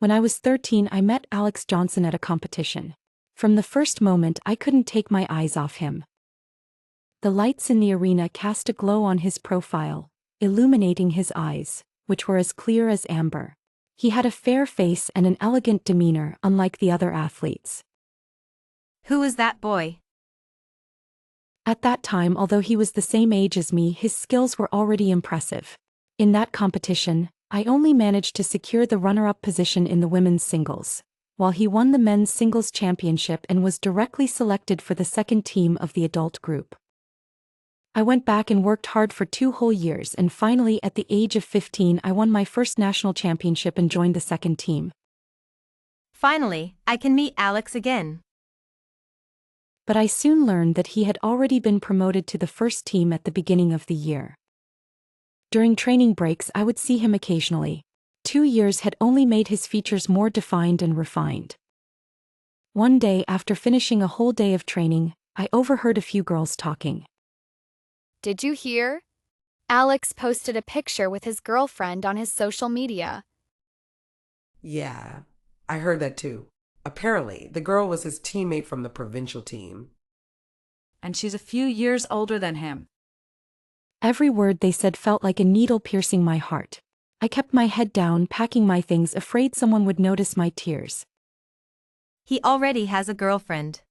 When I was 13, I met Alex Johnson at a competition. From the first moment, I couldn't take my eyes off him. The lights in the arena cast a glow on his profile, illuminating his eyes, which were as clear as amber. He had a fair face and an elegant demeanor, unlike the other athletes. Who is that boy? At that time, although he was the same age as me, his skills were already impressive. In that competition, I only managed to secure the runner-up position in the women's singles, while he won the men's singles championship and was directly selected for the second team of the adult group. I went back and worked hard for 2 whole years, and finally at the age of 15 I won my first national championship and joined the second team. Finally, I can meet Alex again. But I soon learned that he had already been promoted to the first team at the beginning of the year. During training breaks I would see him occasionally. 2 years had only made his features more defined and refined. One day, after finishing a whole day of training, I overheard a few girls talking. Did you hear? Alex posted a picture with his girlfriend on his social media. Yeah, I heard that too. Apparently, the girl was his teammate from the provincial team. And she's a few years older than him. Every word they said felt like a needle piercing my heart. I kept my head down, packing my things, afraid someone would notice my tears. He already has a girlfriend.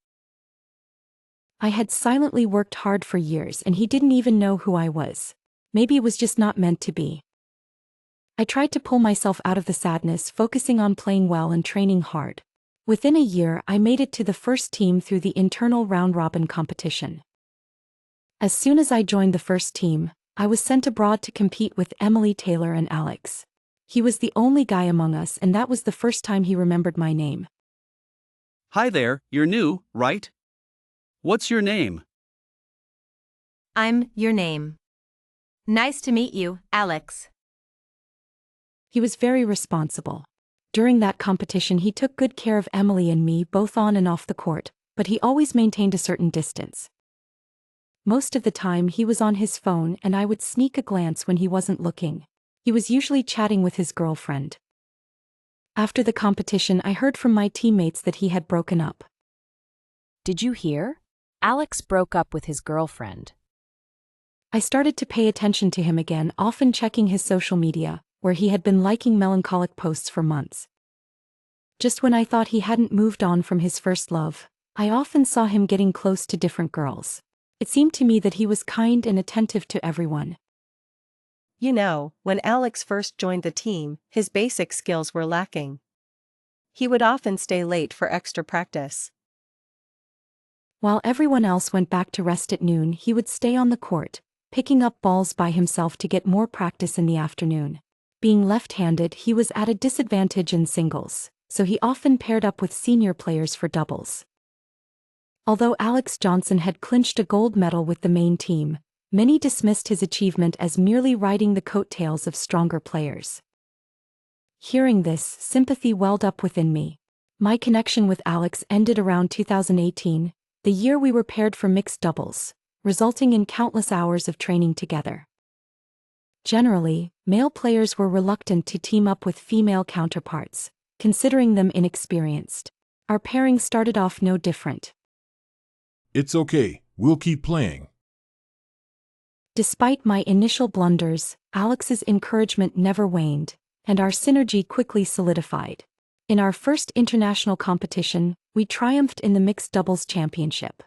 I had silently worked hard for years and he didn't even know who I was. Maybe it was just not meant to be. I tried to pull myself out of the sadness, focusing on playing well and training hard. Within a year, I made it to the first team through the internal round-robin competition. As soon as I joined the first team, I was sent abroad to compete with Emily, Taylor, and Alex. He was the only guy among us, and that was the first time he remembered my name. Hi there, you're new, right? What's your name? I'm your name. Nice to meet you, Alex. He was very responsible. During that competition, he took good care of Emily and me, both on and off the court, but he always maintained a certain distance. Most of the time he was on his phone and I would sneak a glance when he wasn't looking. He was usually chatting with his girlfriend. After the competition, I heard from my teammates that he had broken up. Did you hear? Alex broke up with his girlfriend. I started to pay attention to him again, often checking his social media, where he had been liking melancholic posts for months. Just when I thought he hadn't moved on from his first love, I often saw him getting close to different girls. It seemed to me that he was kind and attentive to everyone. You know, when Alex first joined the team, his basic skills were lacking. He would often stay late for extra practice. While everyone else went back to rest at noon, he would stay on the court, picking up balls by himself to get more practice in the afternoon. Being left-handed, he was at a disadvantage in singles, so he often paired up with senior players for doubles. Although Alex Johnson had clinched a gold medal with the main team, many dismissed his achievement as merely riding the coattails of stronger players. Hearing this, sympathy welled up within me. My connection with Alex ended around 2018, the year we were paired for mixed doubles, resulting in countless hours of training together. Generally, male players were reluctant to team up with female counterparts, considering them inexperienced. Our pairing started off no different. It's okay, we'll keep playing. Despite my initial blunders, Alex's encouragement never waned, and our synergy quickly solidified. In our first international competition, we triumphed in the mixed doubles championship.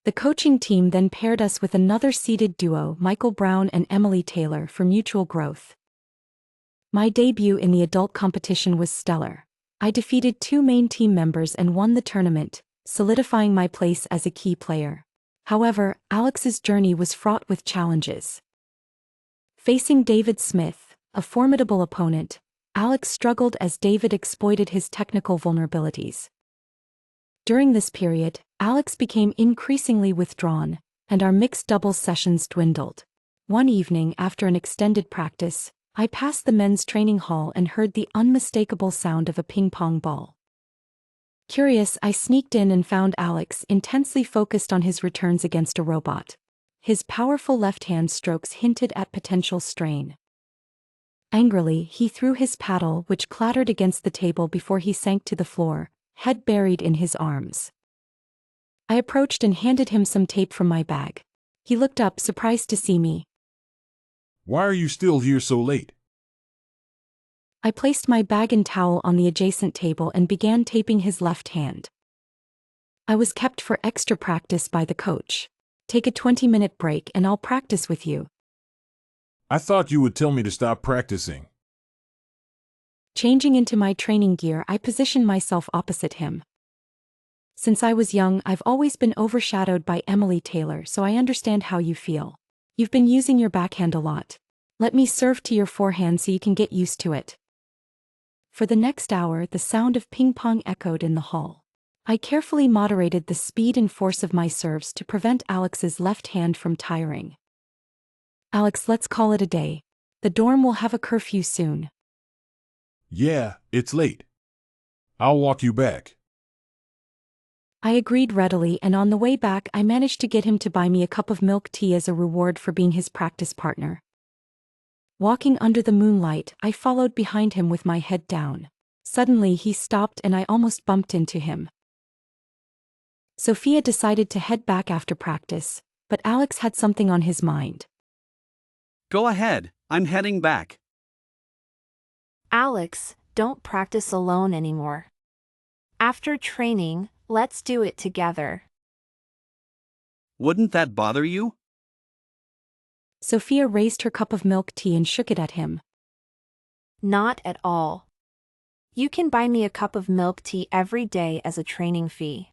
The coaching team then paired us with another seeded duo, Michael Brown and Emily Taylor, for mutual growth. My debut in the adult competition was stellar. I defeated 2 main team members and won the tournament, solidifying my place as a key player. However, Alex's journey was fraught with challenges. Facing David Smith, a formidable opponent, Alex struggled as David exploited his technical vulnerabilities. During this period, Alex became increasingly withdrawn, and our mixed doubles sessions dwindled. One evening after an extended practice, I passed the men's training hall and heard the unmistakable sound of a ping-pong ball. Curious, I sneaked in and found Alex intensely focused on his returns against a robot. His powerful left-hand strokes hinted at potential strain. Angrily, he threw his paddle, which clattered against the table before he sank to the floor, head buried in his arms. I approached and handed him some tape from my bag. He looked up, surprised to see me. Why are you still here so late? I placed my bag and towel on the adjacent table and began taping his left hand. I was kept for extra practice by the coach. Take a 20-minute break and I'll practice with you. I thought you would tell me to stop practicing. Changing into my training gear, I positioned myself opposite him. Since I was young, I've always been overshadowed by Emily Taylor, so I understand how you feel. You've been using your backhand a lot. Let me serve to your forehand so you can get used to it. For the next hour, the sound of ping-pong echoed in the hall. I carefully moderated the speed and force of my serves to prevent Alex's left hand from tiring. Alex, let's call it a day. The dorm will have a curfew soon. Yeah, it's late. I'll walk you back. I agreed readily, and on the way back I managed to get him to buy me a cup of milk tea as a reward for being his practice partner. Walking under the moonlight, I followed behind him with my head down. Suddenly he stopped and I almost bumped into him. Sophia decided to head back after practice, but Alex had something on his mind. Go ahead, I'm heading back. Alex, don't practice alone anymore. After training, let's do it together. Wouldn't that bother you? Sophia raised her cup of milk tea and shook it at him. Not at all. You can buy me a cup of milk tea every day as a training fee.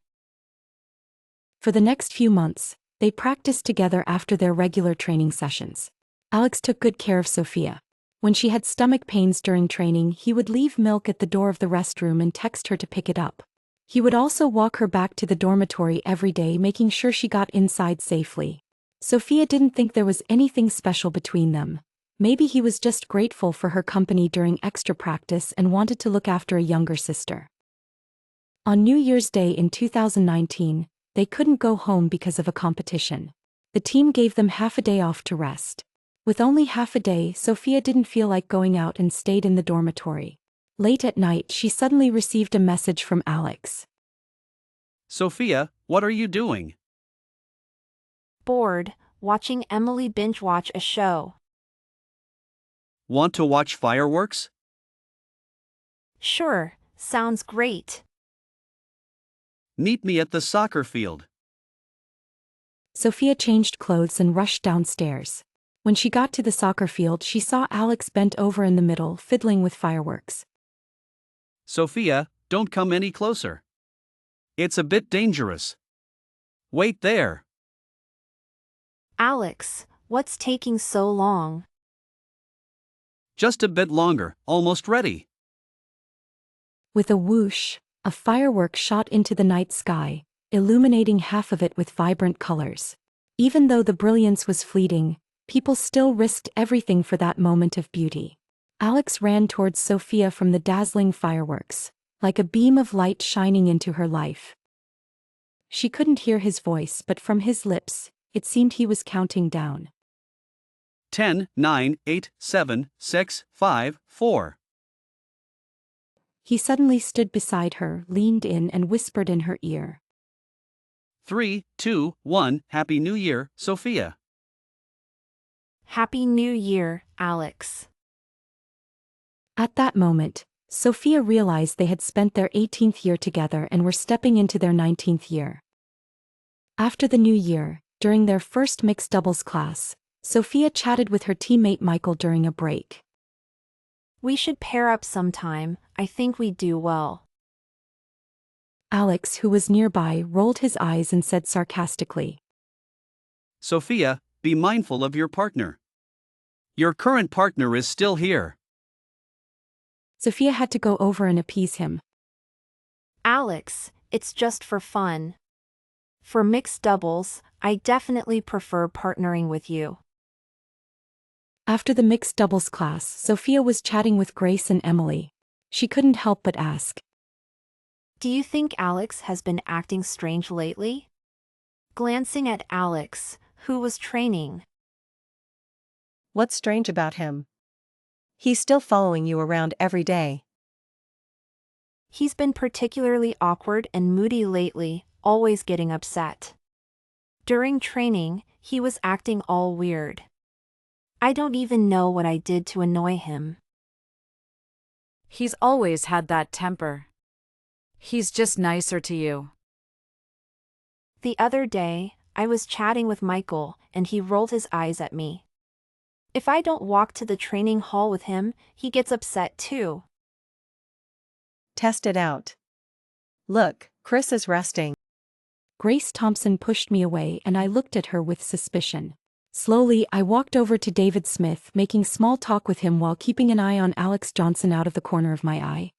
For the next few months, they practiced together after their regular training sessions. Alex took good care of Sophia. When she had stomach pains during training, he would leave milk at the door of the restroom and text her to pick it up. He would also walk her back to the dormitory every day, making sure she got inside safely. Sophia didn't think there was anything special between them. Maybe he was just grateful for her company during extra practice and wanted to look after a younger sister. On New Year's Day in 2019, they couldn't go home because of a competition. The team gave them half a day off to rest. With only half a day, Sophia didn't feel like going out and stayed in the dormitory. Late at night, she suddenly received a message from Alex. Sophia, what are you doing? Bored, watching Emily binge watch a show. Want to watch fireworks? Sure, sounds great. Meet me at the soccer field. Sophia changed clothes and rushed downstairs. When she got to the soccer field, she saw Alex bent over in the middle, fiddling with fireworks. Sophia, don't come any closer. It's a bit dangerous. Wait there. Alex, what's taking so long? Just a bit longer, almost ready. With a whoosh, a firework shot into the night sky, illuminating half of it with vibrant colors. Even though the brilliance was fleeting, people still risked everything for that moment of beauty. Alex ran towards Sophia from the dazzling fireworks, like a beam of light shining into her life. She couldn't hear his voice, but from his lips, it seemed he was counting down. 10, 9, 8, 7, 6, 5, 4. He suddenly stood beside her, leaned in and whispered in her ear. 3, 2, 1, Happy New Year, Sophia. Happy New Year, Alex. At that moment, Sophia realized they had spent their 18th year together and were stepping into their 19th year. After the new year, during their first mixed doubles class, Sophia chatted with her teammate Michael during a break. We should pair up sometime, I think we'd do well. Alex, who was nearby, rolled his eyes and said sarcastically, Sophia, be mindful of your partner. Your current partner is still here. Sophia had to go over and appease him. Alex, it's just for fun. For mixed doubles, I definitely prefer partnering with you. After the mixed doubles class, Sophia was chatting with Grace and Emily. She couldn't help but ask, Do you think Alex has been acting strange lately? Glancing at Alex, who was training. What's strange about him? He's still following you around every day. He's been particularly awkward and moody lately, always getting upset. During training, he was acting all weird. I don't even know what I did to annoy him. He's always had that temper. He's just nicer to you. The other day, I was chatting with Michael and he rolled his eyes at me. If I don't walk to the training hall with him, he gets upset too. Test it out. Look, Chris is resting. Grace Thompson pushed me away and I looked at her with suspicion. Slowly, I walked over to David Smith, making small talk with him while keeping an eye on Alex Johnson out of the corner of my eye.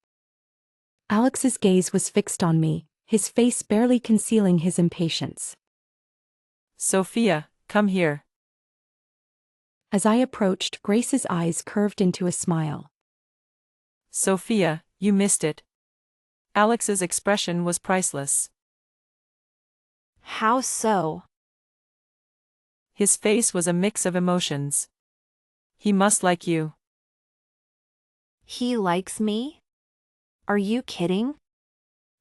Alex's gaze was fixed on me, his face barely concealing his impatience. Sophia, come here. As I approached, Grace's eyes curved into a smile. Sophia, you missed it. Alex's expression was priceless. How so? His face was a mix of emotions. He must like you. He likes me? Are you kidding?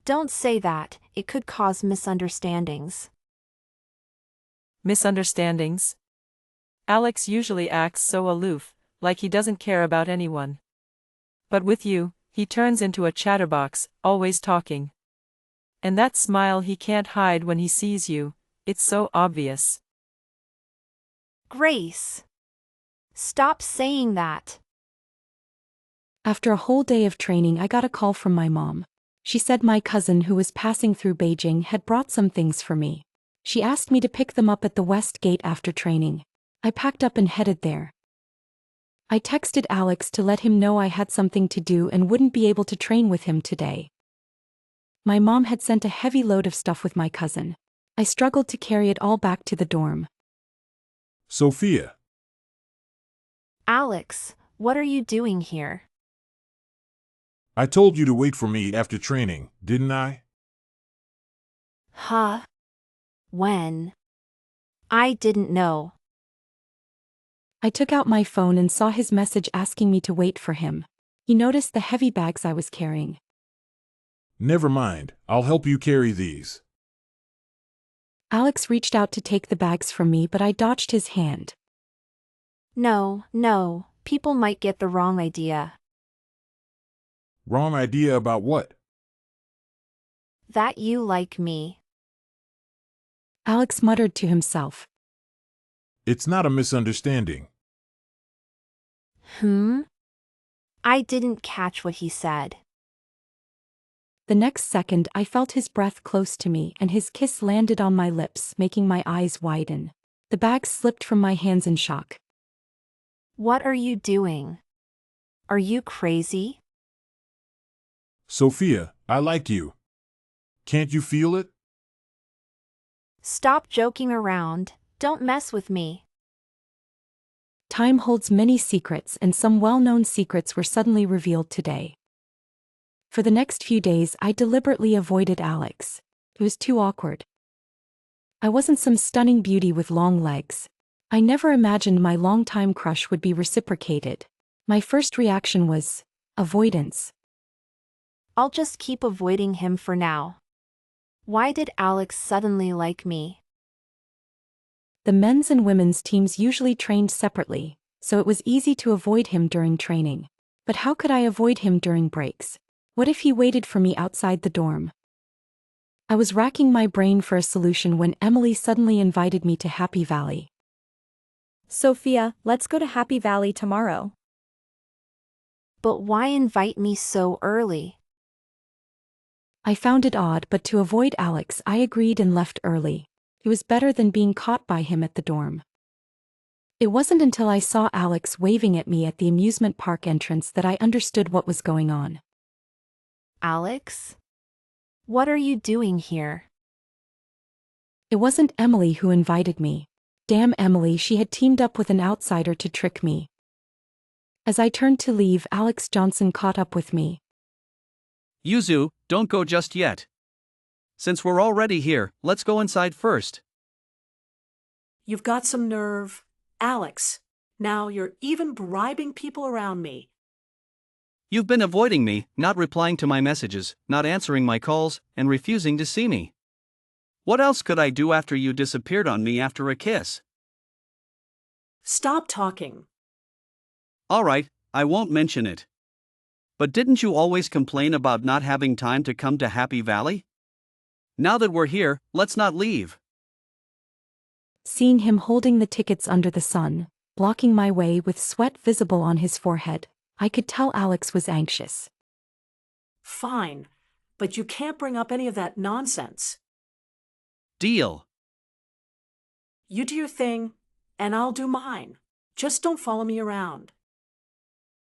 Don't say that, it could cause misunderstandings. Misunderstandings? Alex usually acts so aloof, like he doesn't care about anyone. But with you, he turns into a chatterbox, always talking. And that smile he can't hide when he sees you, it's so obvious. Grace! Stop saying that. After a whole day of training, I got a call from my mom. She said my cousin who was passing through Beijing had brought some things for me. She asked me to pick them up at the West Gate after training. I packed up and headed there. I texted Alex to let him know I had something to do and wouldn't be able to train with him today. My mom had sent a heavy load of stuff with my cousin. I struggled to carry it all back to the dorm. Sophia. Alex, what are you doing here? I told you to wait for me after training, didn't I? Huh? When? I didn't know. I took out my phone and saw his message asking me to wait for him. He noticed the heavy bags I was carrying. Never mind, I'll help you carry these. Alex reached out to take the bags from me, but I dodged his hand. No, people might get the wrong idea. Wrong idea about what? That you like me. Alex muttered to himself. It's not a misunderstanding. I didn't catch what he said. The next second, I felt his breath close to me and his kiss landed on my lips, making my eyes widen. The bags slipped from my hands in shock. What are you doing? Are you crazy? Sophia, I like you. Can't you feel it? Stop joking around, don't mess with me. Time holds many secrets, and some well-known secrets were suddenly revealed today. For the next few days, I deliberately avoided Alex. It was too awkward. I wasn't some stunning beauty with long legs. I never imagined my longtime crush would be reciprocated. My first reaction was avoidance. I'll just keep avoiding him for now. Why did Alex suddenly like me? The men's and women's teams usually trained separately, so it was easy to avoid him during training. But how could I avoid him during breaks? What if he waited for me outside the dorm? I was racking my brain for a solution when Emily suddenly invited me to Happy Valley. Sophia, let's go to Happy Valley tomorrow. But why invite me so early? I found it odd, but to avoid Alex, I agreed and left early. It was better than being caught by him at the dorm. It wasn't until I saw Alex waving at me at the amusement park entrance that I understood what was going on. Alex? What are you doing here? It wasn't Emily who invited me. Damn Emily, she had teamed up with an outsider to trick me. As I turned to leave, Alex Johnson caught up with me. Yuzu, don't go just yet. Since we're already here, let's go inside first. You've got some nerve. Alex, now you're even bribing people around me. You've been avoiding me, not replying to my messages, not answering my calls, and refusing to see me. What else could I do after you disappeared on me after a kiss? Stop talking. Alright, I won't mention it. But didn't you always complain about not having time to come to Happy Valley? Now that we're here, let's not leave. Seeing him holding the tickets under the sun, blocking my way with sweat visible on his forehead, I could tell Alex was anxious. Fine, but you can't bring up any of that nonsense. Deal. You do your thing, and I'll do mine. Just don't follow me around.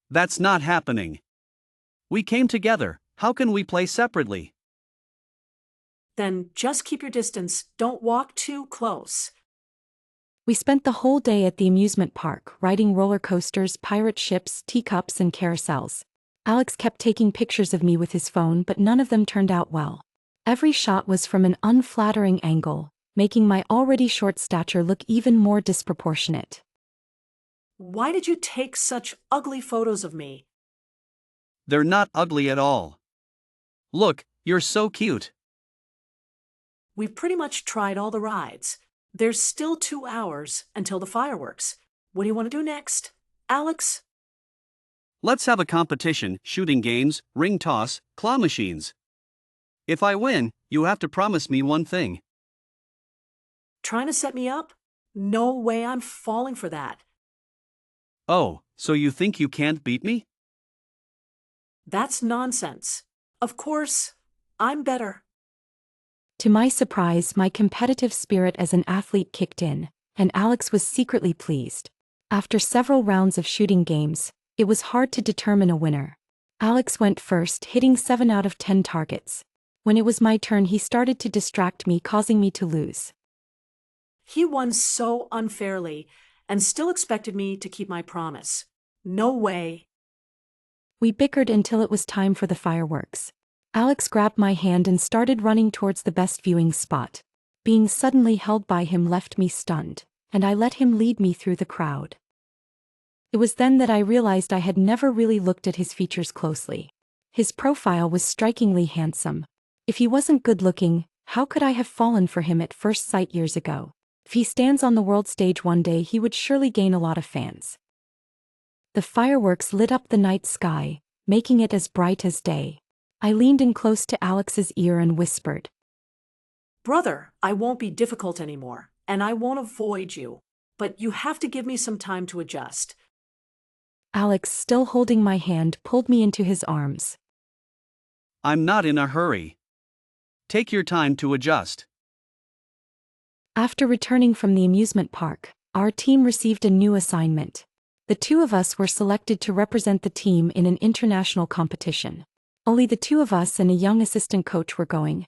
That's not happening. We came together, how can we play separately? Then just keep your distance, don't walk too close. We spent the whole day at the amusement park, riding roller coasters, pirate ships, teacups, and carousels. Alex kept taking pictures of me with his phone, but none of them turned out well. Every shot was from an unflattering angle, making my already short stature look even more disproportionate. Why did you take such ugly photos of me? They're not ugly at all. Look, you're so cute. We've pretty much tried all the rides. There's still 2 hours until the fireworks. What do you want to do next, Alex? Let's have a competition, shooting games, ring toss, claw machines. If I win, you have to promise me one thing. Trying to set me up? No way I'm falling for that. Oh, so you think you can't beat me? That's nonsense. Of course, I'm better. To my surprise, my competitive spirit as an athlete kicked in, and Alex was secretly pleased. After several rounds of shooting games, it was hard to determine a winner. Alex went first, hitting 7 out of 10 targets. When it was my turn, he started to distract me, causing me to lose. He won so unfairly and still expected me to keep my promise. No way. We bickered until it was time for the fireworks. Alex grabbed my hand and started running towards the best viewing spot. Being suddenly held by him left me stunned, and I let him lead me through the crowd. It was then that I realized I had never really looked at his features closely. His profile was strikingly handsome. If he wasn't good-looking, how could I have fallen for him at first sight years ago? If he stands on the world stage one day, he would surely gain a lot of fans. The fireworks lit up the night sky, making it as bright as day. I leaned in close to Alex's ear and whispered, Brother, I won't be difficult anymore, and I won't avoid you. But you have to give me some time to adjust. Alex, still holding my hand, pulled me into his arms. I'm not in a hurry. Take your time to adjust. After returning from the amusement park, our team received a new assignment. The 2 of us were selected to represent the team in an international competition. Only the 2 of us and a young assistant coach were going.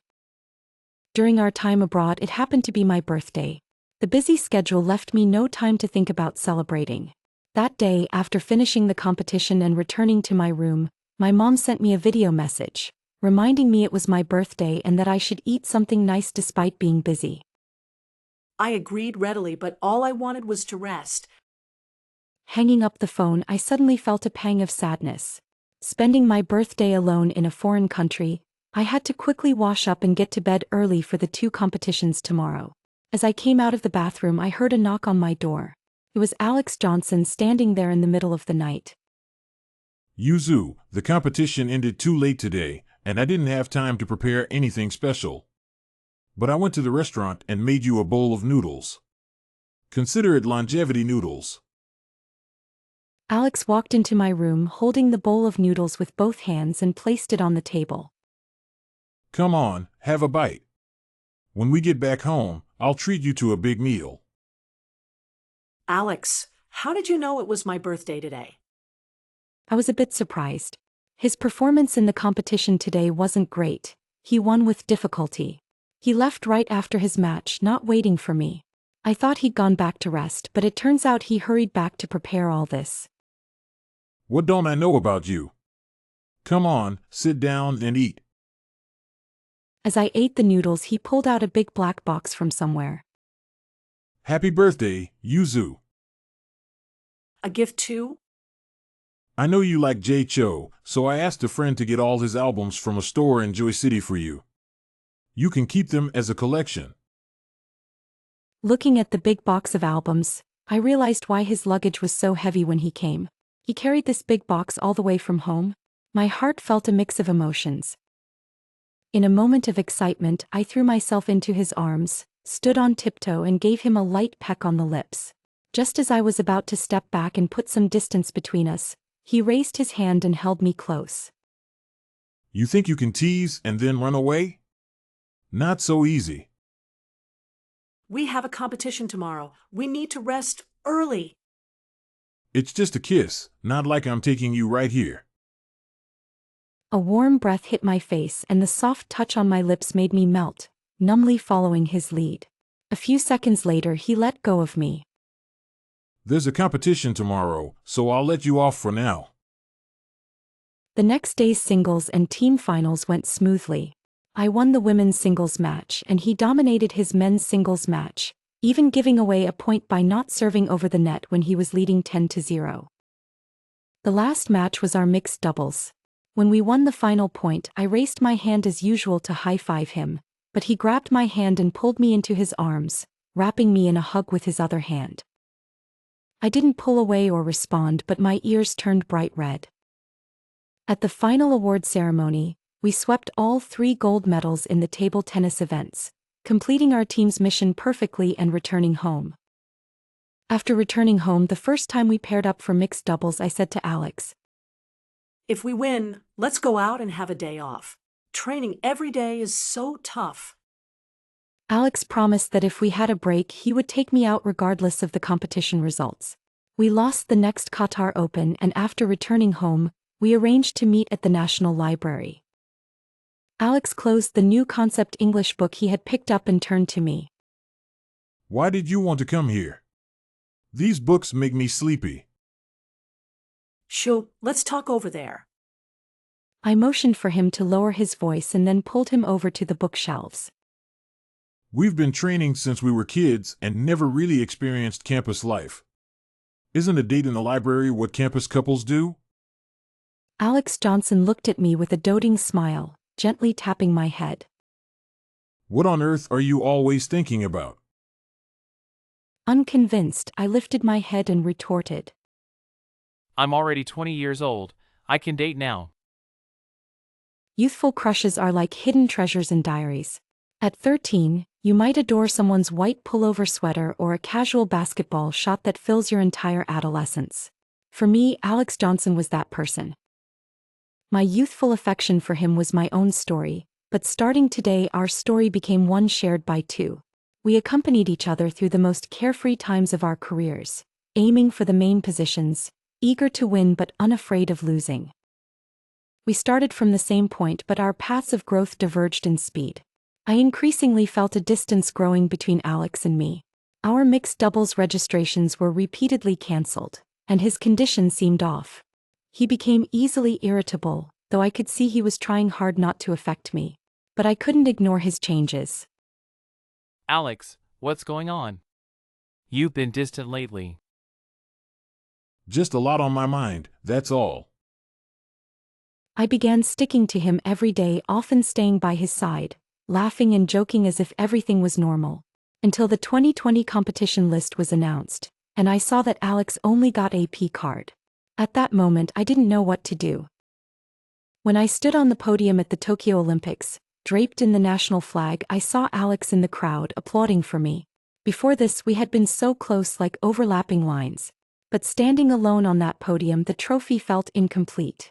During our time abroad, it happened to be my birthday. The busy schedule left me no time to think about celebrating. That day, after finishing the competition and returning to my room, my mom sent me a video message, reminding me it was my birthday and that I should eat something nice despite being busy. I agreed readily, but all I wanted was to rest. Hanging up the phone, I suddenly felt a pang of sadness. Spending my birthday alone in a foreign country, I had to quickly wash up and get to bed early for the 2 competitions tomorrow. As I came out of the bathroom, I heard a knock on my door. It was Alex Johnson standing there in the middle of the night. Yuzu, the competition ended too late today, and I didn't have time to prepare anything special. But I went to the restaurant and made you a bowl of noodles. Consider it longevity noodles. Alex walked into my room holding the bowl of noodles with both hands and placed it on the table. Come on, have a bite. When we get back home, I'll treat you to a big meal. Alex, how did you know it was my birthday today? I was a bit surprised. His performance in the competition today wasn't great. He won with difficulty. He left right after his match, not waiting for me. I thought he'd gone back to rest, but it turns out he hurried back to prepare all this. What don't I know about you? Come on, sit down and eat. As I ate the noodles, he pulled out a big black box from somewhere. Happy birthday, Yuzu. A gift too? I know you like J. Cho, so I asked a friend to get all his albums from a store in Joy City for you. You can keep them as a collection. Looking at the big box of albums, I realized why his luggage was so heavy when he came. He carried this big box all the way from home. My heart felt a mix of emotions. In a moment of excitement, I threw myself into his arms, stood on tiptoe and gave him a light peck on the lips. Just as I was about to step back and put some distance between us, he raised his hand and held me close. You think you can tease and then run away? Not so easy. We have a competition tomorrow. We need to rest early. It's just a kiss, not like I'm taking you right here. A warm breath hit my face and the soft touch on my lips made me melt, numbly following his lead. A few seconds later he let go of me. There's a competition tomorrow, so I'll let you off for now. The next day's singles and team finals went smoothly. I won the women's singles match and he dominated his men's singles match, even giving away a point by not serving over the net when he was leading 10-0. The last match was our mixed doubles. When we won the final point, I raised my hand as usual to high-five him, but he grabbed my hand and pulled me into his arms, wrapping me in a hug with his other hand. I didn't pull away or respond, but my ears turned bright red. At the final award ceremony, we swept all 3 gold medals in the table tennis events, completing our team's mission perfectly and returning home. After returning home the first time we paired up for mixed doubles, I said to Alex, If we win, let's go out and have a day off. Training every day is so tough. Alex promised that if we had a break he would take me out regardless of the competition results. We lost the next Qatar Open and after returning home, we arranged to meet at the National Library. Alex closed the new concept English book he had picked up and turned to me. Why did you want to come here? These books make me sleepy. Sure, let's talk over there. I motioned for him to lower his voice and then pulled him over to the bookshelves. We've been training since we were kids and never really experienced campus life. Isn't a date in the library what campus couples do? Alex Johnson looked at me with a doting smile, gently tapping my head. What on earth are you always thinking about? Unconvinced, I lifted my head and retorted. I'm already 20 years old. I can date now. Youthful crushes are like hidden treasures in diaries. At 13, you might adore someone's white pullover sweater or a casual basketball shot that fills your entire adolescence. For me, Alex Johnson was that person. My youthful affection for him was my own story, but starting today our story became one shared by 2. We accompanied each other through the most carefree times of our careers, aiming for the main positions, eager to win but unafraid of losing. We started from the same point but our paths of growth diverged in speed. I increasingly felt a distance growing between Alex and me. Our mixed doubles registrations were repeatedly cancelled, and his condition seemed off. He became easily irritable, though I could see he was trying hard not to affect me. But I couldn't ignore his changes. Alex, what's going on? You've been distant lately. Just a lot on my mind, that's all. I began sticking to him every day, often staying by his side, laughing and joking as if everything was normal. Until the 2020 competition list was announced, and I saw that Alex only got a P card. At that moment I didn't know what to do. When I stood on the podium at the Tokyo Olympics, draped in the national flag, I saw Alex in the crowd applauding for me. Before this we had been so close, like overlapping lines. But standing alone on that podium the trophy felt incomplete.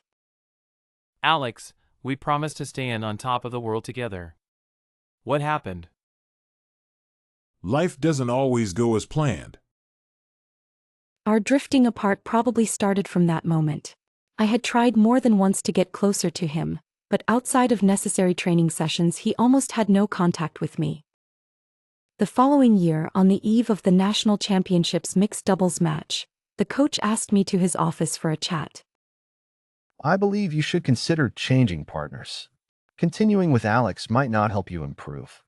Alex, we promised to stand on top of the world together. What happened? Life doesn't always go as planned. Our drifting apart probably started from that moment. I had tried more than once to get closer to him, but outside of necessary training sessions he almost had no contact with me. The following year, on the eve of the National Championships mixed doubles match, the coach asked me to his office for a chat. I believe you should consider changing partners. Continuing with Alex might not help you improve.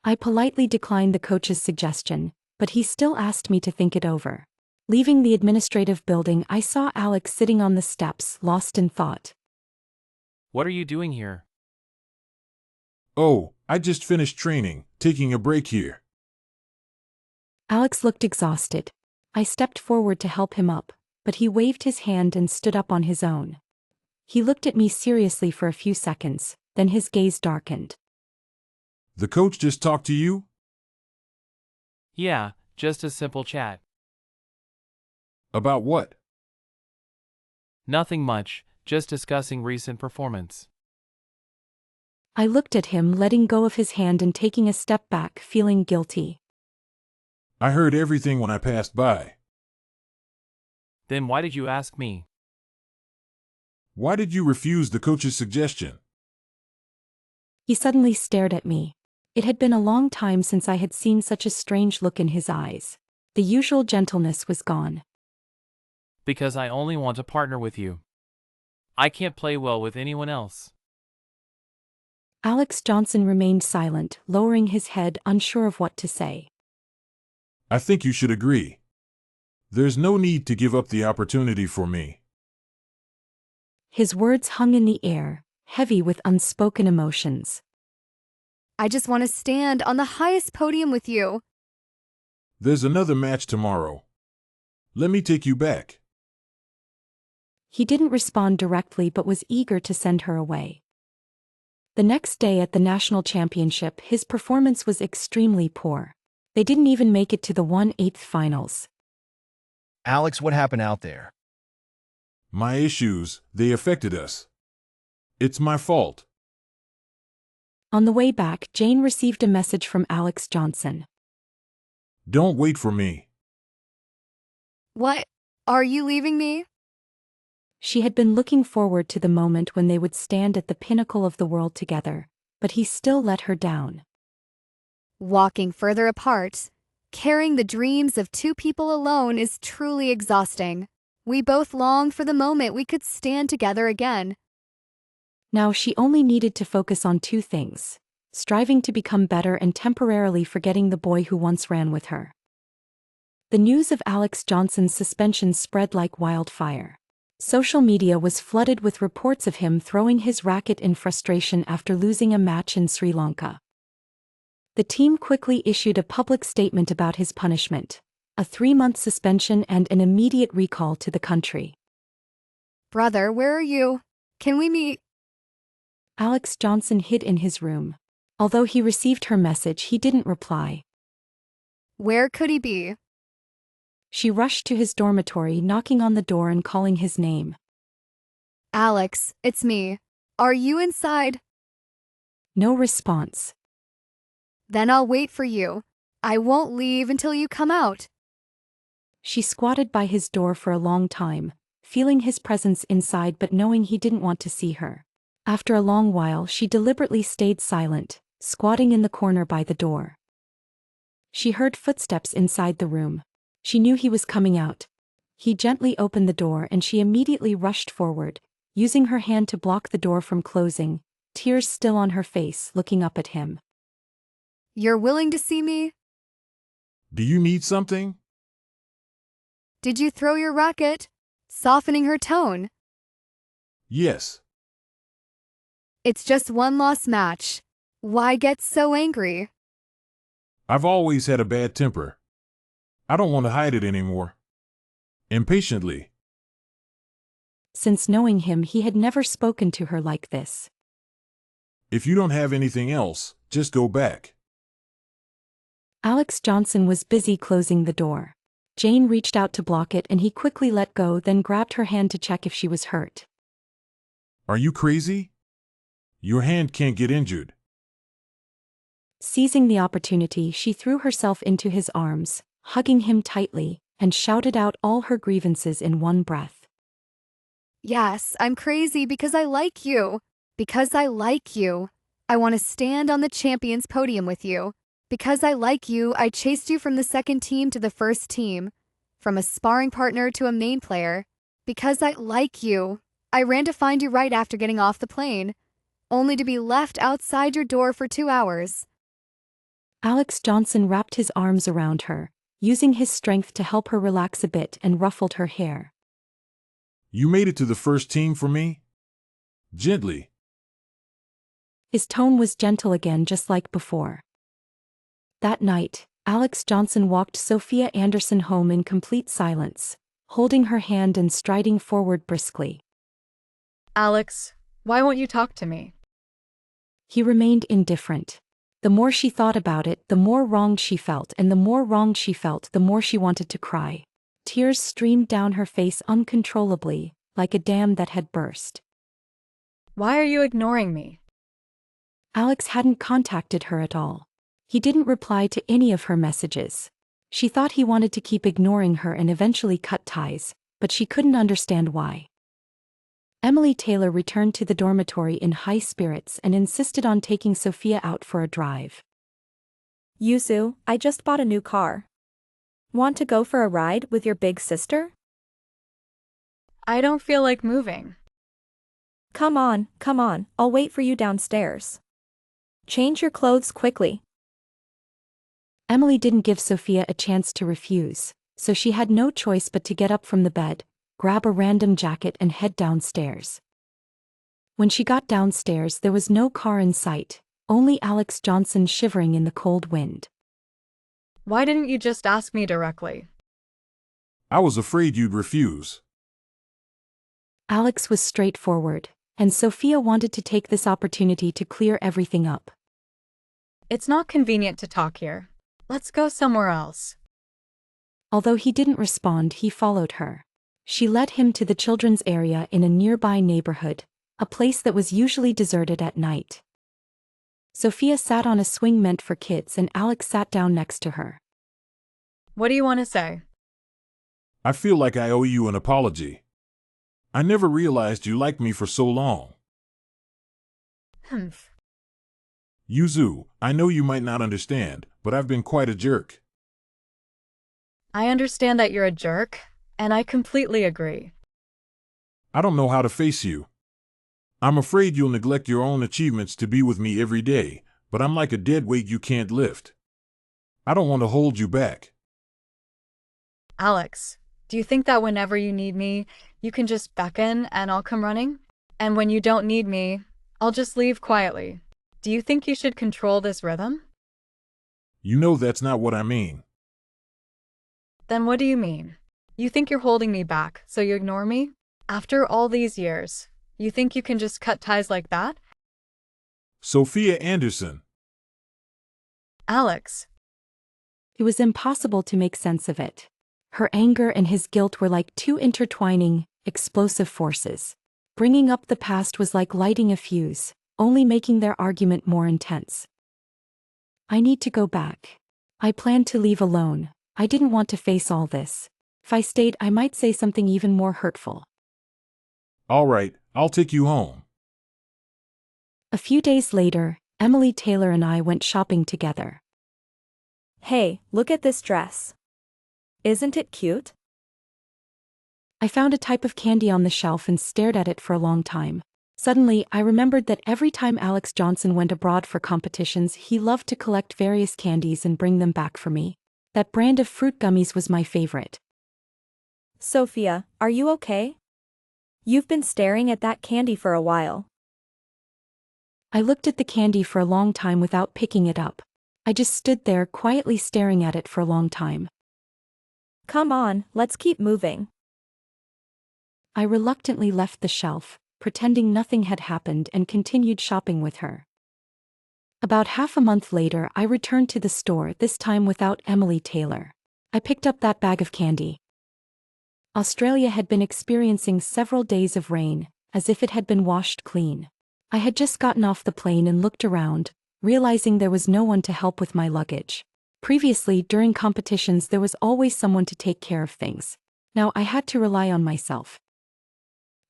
I politely declined the coach's suggestion, but he still asked me to think it over. Leaving the administrative building, I saw Alex sitting on the steps, lost in thought. What are you doing here? Oh, I just finished training, taking a break here. Alex looked exhausted. I stepped forward to help him up, but he waved his hand and stood up on his own. He looked at me seriously for a few seconds, then his gaze darkened. The coach just talked to you? Yeah, just a simple chat. About what? Nothing much, just discussing recent performance. I looked at him, letting go of his hand and taking a step back, feeling guilty. I heard everything when I passed by. Then why did you ask me? Why did you refuse the coach's suggestion? He suddenly stared at me. It had been a long time since I had seen such a strange look in his eyes. The usual gentleness was gone. Because I only want to partner with you. I can't play well with anyone else. Alex Johnson remained silent, lowering his head, unsure of what to say. I think you should agree. There's no need to give up the opportunity for me. His words hung in the air, heavy with unspoken emotions. I just want to stand on the highest podium with you. There's another match tomorrow. Let me take you back. He didn't respond directly but was eager to send her away. The next day at the national championship, his performance was extremely poor. They didn't even make it to the 1/8 finals. Alex, what happened out there? My issues, they affected us. It's my fault. On the way back, Jane received a message from Alex Johnson. Don't wait for me. What? Are you leaving me? She had been looking forward to the moment when they would stand at the pinnacle of the world together, but he still let her down. Walking further apart, carrying the dreams of two people alone is truly exhausting. We both longed for the moment we could stand together again. Now she only needed to focus on two things: striving to become better and temporarily forgetting the boy who once ran with her. The news of Alex Johnson's suspension spread like wildfire. Social media was flooded with reports of him throwing his racket in frustration after losing a match in Sri Lanka. The team quickly issued a public statement about his punishment: a 3-month suspension and an immediate recall to the country. Brother, where are you? Can we meet? Alex Johnson hid in his room. Although he received her message, he didn't reply. Where could he be? She rushed to his dormitory, knocking on the door and calling his name. Alex, it's me. Are you inside? No response. Then I'll wait for you. I won't leave until you come out. She squatted by his door for a long time, feeling his presence inside but knowing he didn't want to see her. After a long while, she deliberately stayed silent, squatting in the corner by the door. She heard footsteps inside the room. She knew he was coming out. He gently opened the door and she immediately rushed forward, using her hand to block the door from closing, tears still on her face, looking up at him. You're willing to see me? Do you need something? Did you throw your racket? Softening her tone. Yes. It's just one lost match. Why get so angry? I've always had a bad temper. I don't want to hide it anymore. Impatiently. Since knowing him, he had never spoken to her like this. If you don't have anything else, just go back. Alex Johnson was busy closing the door. Jane reached out to block it and he quickly let go, then grabbed her hand to check if she was hurt. Are you crazy? Your hand can't get injured. Seizing the opportunity, she threw herself into his arms, hugging him tightly, and shouted out all her grievances in one breath. Yes, I'm crazy because I like you. Because I like you. I want to stand on the champion's podium with you. Because I like you, I chased you from the second team to the first team. From a sparring partner to a main player. Because I like you. I ran to find you right after getting off the plane. Only to be left outside your door for 2 hours. Alex Johnson wrapped his arms around her, using his strength to help her relax a bit and ruffled her hair. You made it to the first team for me? Gently. His tone was gentle again, just like before. That night, Alex Johnson walked Sophia Anderson home in complete silence, holding her hand and striding forward briskly. Alex, why won't you talk to me? He remained indifferent. The more she thought about it, the more wronged she felt, and the more wronged she felt, the more she wanted to cry. Tears streamed down her face uncontrollably, like a dam that had burst. Why are you ignoring me? Alex hadn't contacted her at all. He didn't reply to any of her messages. She thought he wanted to keep ignoring her and eventually cut ties, but she couldn't understand why. Emily Taylor returned to the dormitory in high spirits and insisted on taking Sophia out for a drive. Yuzu, I just bought a new car. Want to go for a ride with your big sister? I don't feel like moving. Come on, I'll wait for you downstairs. Change your clothes quickly. Emily didn't give Sophia a chance to refuse, so she had no choice but to get up from the bed, grab a random jacket and head downstairs. When she got downstairs, there was no car in sight, only Alex Johnson shivering in the cold wind. Why didn't you just ask me directly? I was afraid you'd refuse. Alex was straightforward, and Sophia wanted to take this opportunity to clear everything up. It's not convenient to talk here. Let's go somewhere else. Although he didn't respond, he followed her. She led him to the children's area in a nearby neighborhood, a place that was usually deserted at night. Sophia sat on a swing meant for kids and Alex sat down next to her. What do you want to say? I feel like I owe you an apology. I never realized you liked me for so long. Yuzu, I know you might not understand, but I've been quite a jerk. I understand that you're a jerk, and I completely agree. I don't know how to face you. I'm afraid you'll neglect your own achievements to be with me every day, but I'm like a dead weight you can't lift. I don't want to hold you back. Alex, do you think that whenever you need me, you can just beckon and I'll come running? And when you don't need me, I'll just leave quietly. Do you think you should control this rhythm? You know that's not what I mean. Then what do you mean? You think you're holding me back, so you ignore me? After all these years, you think you can just cut ties like that? Sophia Anderson. Alex. It was impossible to make sense of it. Her anger and his guilt were like two intertwining, explosive forces. Bringing up the past was like lighting a fuse, only making their argument more intense. I need to go back. I planned to leave alone. I didn't want to face all this. If I stayed, I might say something even more hurtful. All right, I'll take you home. A few days later, Emily Taylor and I went shopping together. Hey, look at this dress. Isn't it cute? I found a type of candy on the shelf and stared at it for a long time. Suddenly, I remembered that every time Alex Johnson went abroad for competitions, he loved to collect various candies and bring them back for me. That brand of fruit gummies was my favorite. Sophia, are you okay? You've been staring at that candy for a while. I looked at the candy for a long time without picking it up. I just stood there quietly staring at it for a long time. Come on, let's keep moving. I reluctantly left the shelf, pretending nothing had happened, and continued shopping with her. About half a month later, I returned to the store, this time without Emily Taylor. I picked up that bag of candy. Australia had been experiencing several days of rain, as if it had been washed clean. I had just gotten off the plane and looked around, realizing there was no one to help with my luggage. Previously, during competitions, there was always someone to take care of things. Now I had to rely on myself.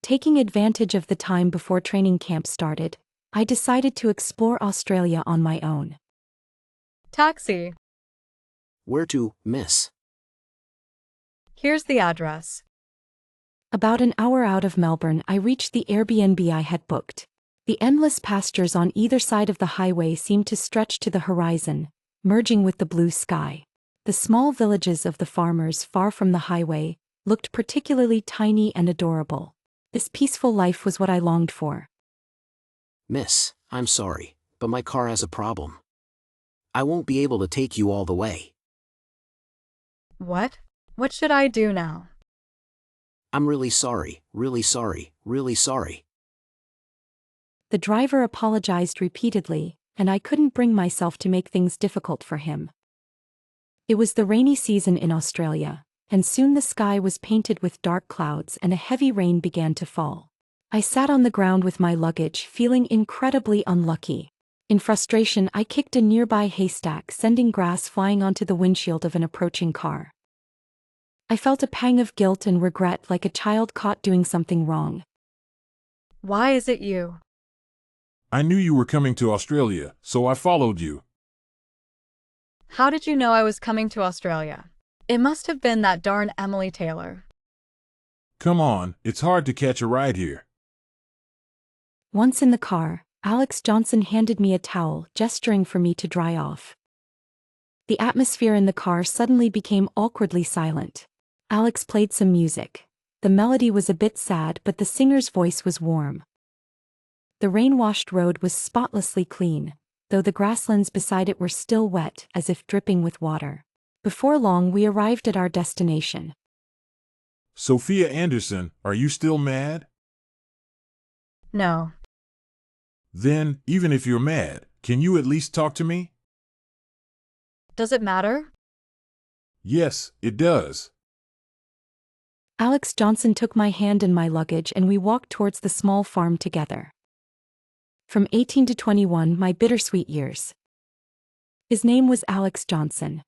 Taking advantage of the time before training camp started, I decided to explore Australia on my own. Taxi. Where to, miss? Here's the address. About an hour out of Melbourne, I reached the Airbnb I had booked. The endless pastures on either side of the highway seemed to stretch to the horizon, merging with the blue sky. The small villages of the farmers far from the highway looked particularly tiny and adorable. This peaceful life was what I longed for. Miss, I'm sorry, but my car has a problem. I won't be able to take you all the way. What? What should I do now? I'm really sorry, really sorry, really sorry. The driver apologized repeatedly, and I couldn't bring myself to make things difficult for him. It was the rainy season in Australia, and soon the sky was painted with dark clouds and a heavy rain began to fall. I sat on the ground with my luggage, feeling incredibly unlucky. In frustration, I kicked a nearby haystack, sending grass flying onto the windshield of an approaching car. I felt a pang of guilt and regret, like a child caught doing something wrong. Why is it you? I knew you were coming to Australia, so I followed you. How did you know I was coming to Australia? It must have been that darn Emily Taylor. Come on, it's hard to catch a ride here. Once in the car, Alex Johnson handed me a towel, gesturing for me to dry off. The atmosphere in the car suddenly became awkwardly silent. Alex played some music. The melody was a bit sad, but the singer's voice was warm. The rain-washed road was spotlessly clean, though the grasslands beside it were still wet, as if dripping with water. Before long, we arrived at our destination. Sophia Anderson, are you still mad? No. Then, even if you're mad, can you at least talk to me? Does it matter? Yes, it does. Alex Johnson took my hand in my luggage and we walked towards the small farm together. From 18 to 21, my bittersweet years. His name was Alex Johnson.